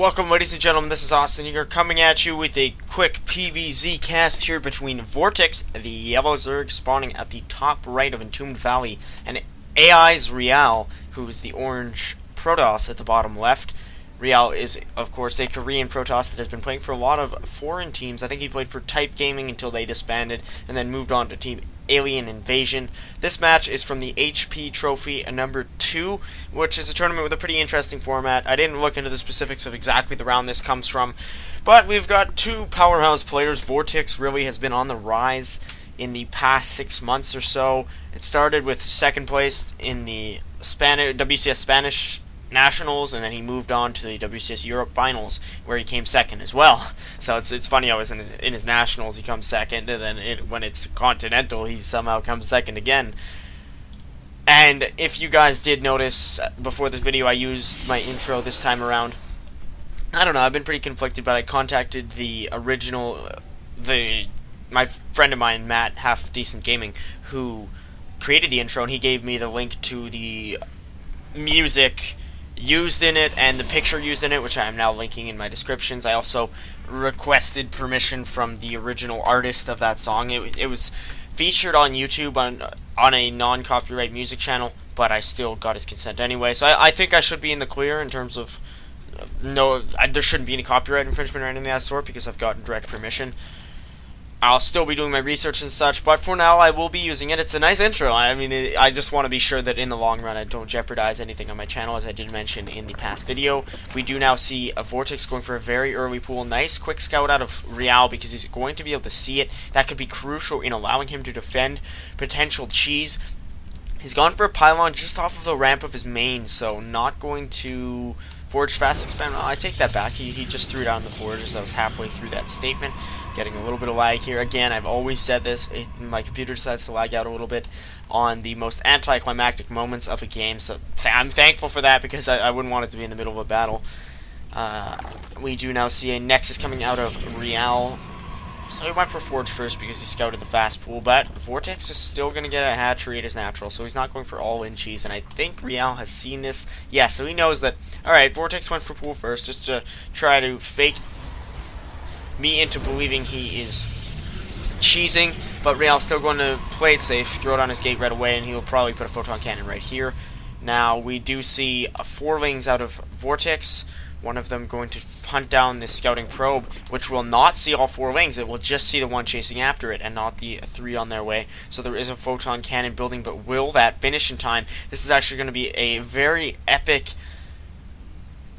Welcome, ladies and gentlemen, this is Austin here, coming at you with a quick PvZ cast here between VortiX, the yellow Zerg spawning at the top right of Entombed Valley, and AI's ReaL, who is the orange Protoss at the bottom left. ReaL is, of course, a Korean Protoss that has been playing for a lot of foreign teams. I think he played for Type Gaming until they disbanded, and then moved on to Team Alien Invasion. This match is from the HP Trophy number 2, which is a tournament with a pretty interesting format. I didn't look into the specifics of exactly the round this comes from, but we've got two powerhouse players. VortiX really has been on the rise in the past 6 months or so. It started with second place in the WCS Spanish Nationals, and then he moved on to the WCS Europe Finals, where he came second as well. So it's funny how in his Nationals he comes second, and then when it's Continental he somehow comes second again. And if you guys did notice before this video, I used my intro this time around. I don't know, I've been pretty conflicted, but I contacted the original, my friend of mine, Matt, Half Decent Gaming, who created the intro, and he gave me the link to the music used in it and the picture used in it, which I am now linking in my descriptions. I also requested permission from the original artist of that song. It was featured on YouTube on a non-copyright music channel, but I still got his consent anyway. So I think I should be in the clear in terms of there shouldn't be any copyright infringement or anything of that sort because I've gotten direct permission. I'll still be doing my research and such, but for now I will be using it. It's a nice intro. I mean, I just want to be sure that in the long run I don't jeopardize anything on my channel, as I did mention in the past video. We do now see a VortiX going for a very early pool. Nice quick scout out of ReaL because he's going to be able to see it. That could be crucial in allowing him to defend potential cheese. He's gone for a pylon just off of the ramp of his main, so not going to forge fast expand. I take that back. He just threw down the forge as I was halfway through that statement. Getting a little bit of lag here. Again, I've always said this, my computer decides to lag out a little bit on the most anticlimactic moments of a game, so I'm thankful for that because I wouldn't want it to be in the middle of a battle. We do now see a Nexus coming out of ReaL. So he went for Forge first because he scouted the fast pool, but VortiX is still going to get a hatchery at his natural, so he's not going for all-in cheese, and I think ReaL has seen this. Yeah, so he knows that, alright, VortiX went for pool first just to try to fake me into believing he is cheesing, but ReaL's still going to play it safe, throw it on his gate right away, and he'll probably put a photon cannon right here. Now we do see 4 wings out of VortiX, one of them going to hunt down this scouting probe, which will not see all 4 wings. It will just see the one chasing after it and not the 3 on their way. So there is a photon cannon building, but will that finish in time? This is actually going to be a very epic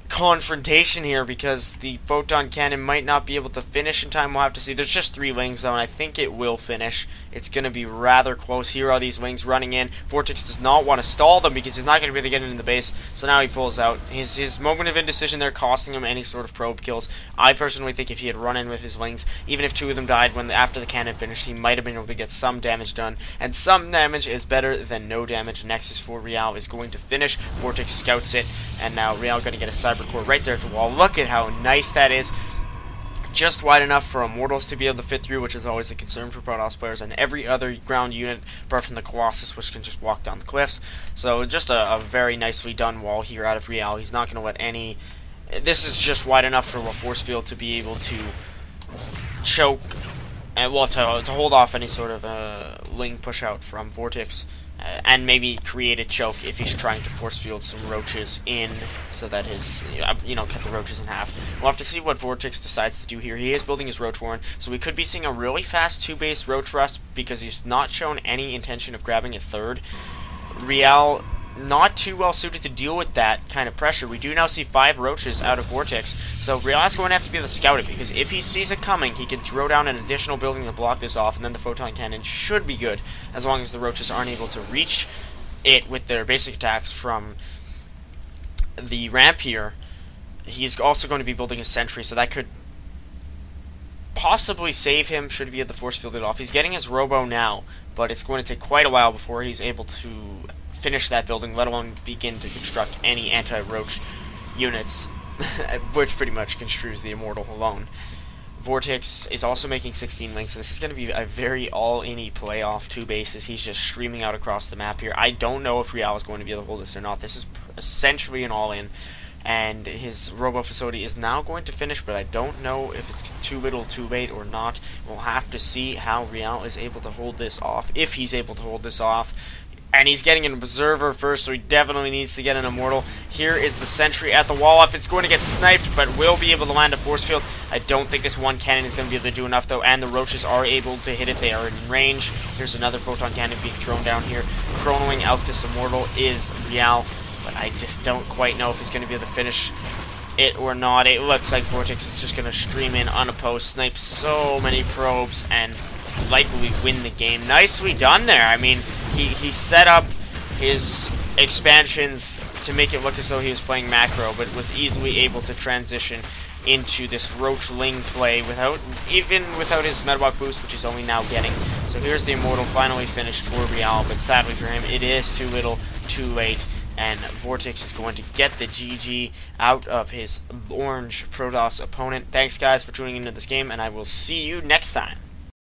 confrontation here because the photon cannon might not be able to finish in time. We'll have to see. There's just 3 wings though, and I think it will finish. It's going to be rather close. Here are these wings running in. VortiX does not want to stall them because he's not going to be able to get into the base, so now he pulls out. His moment of indecision there costing him any sort of probe kills. I personally think if he had run in with his wings, even if 2 of them died after the cannon finished, he might have been able to get some damage done, and some damage is better than no damage. Nexus for ReaL is going to finish. VortiX scouts it, and now ReaL going to get a cyber core right there at the wall. Look at how nice that is. Just wide enough for Immortals to be able to fit through, which is always the concern for Protoss players, and every other ground unit apart from the Colossus, which can just walk down the cliffs. So just a very nicely done wall here out of ReaL. He's not going to let any... This is just wide enough for a force field to be able to choke, and well, to hold off any sort of ling push out from VortiX. And maybe create a choke if he's trying to force field some roaches in, so that his, cut the roaches in half. We'll have to see what VortiX decides to do here. He is building his roach warren, so we could be seeing a really fast 2-base roach rust because he's not shown any intention of grabbing a 3rd. ReaL not too well suited to deal with that kind of pressure. We do now see 5 roaches out of VortiX, so ReaL is going to have to be able to scout it, because if he sees it coming, he can throw down an additional building to block this off, and then the photon cannon should be good, as long as the roaches aren't able to reach it with their basic attacks from the ramp here. He's also going to be building a sentry, so that could possibly save him should he be able to force field it off. He's getting his robo now, but it's going to take quite a while before he's able to finish that building, let alone begin to construct any anti-roach units, which pretty much construes the Immortal alone. VortiX is also making 16 links, so this is going to be a very all-in-y play off 2 bases. He's just streaming out across the map here. I don't know if ReaL is going to be able to hold this or not. This is essentially an all-in, and his robo facility is now going to finish, but I don't know if it's too little too late or not. We'll have to see how ReaL is able to hold this off, if he's able to hold this off. And he's getting an Observer first, so he definitely needs to get an Immortal. Here is the Sentry at the wall up. It's going to get sniped, but will be able to land a Force Field. I don't think this one cannon is going to be able to do enough, though, and the Roaches are able to hit it. They are in range. Here's another Photon Cannon being thrown down here. Chronoing out this Immortal is ReaL, but I just don't quite know if he's going to be able to finish it or not. It looks like VortiX is just going to stream in unopposed, snipe so many probes, and likely win the game. Nicely done there. I mean, he set up his expansions to make it look as though he was playing macro, but was easily able to transition into this Roach Ling play without his Metablock boost, which he's only now getting. So here's the Immortal finally finished for ReaL, but sadly for him, it is too little, too late, and VortiX is going to get the GG out of his orange Protoss opponent. Thanks guys for tuning into this game, and I will see you next time.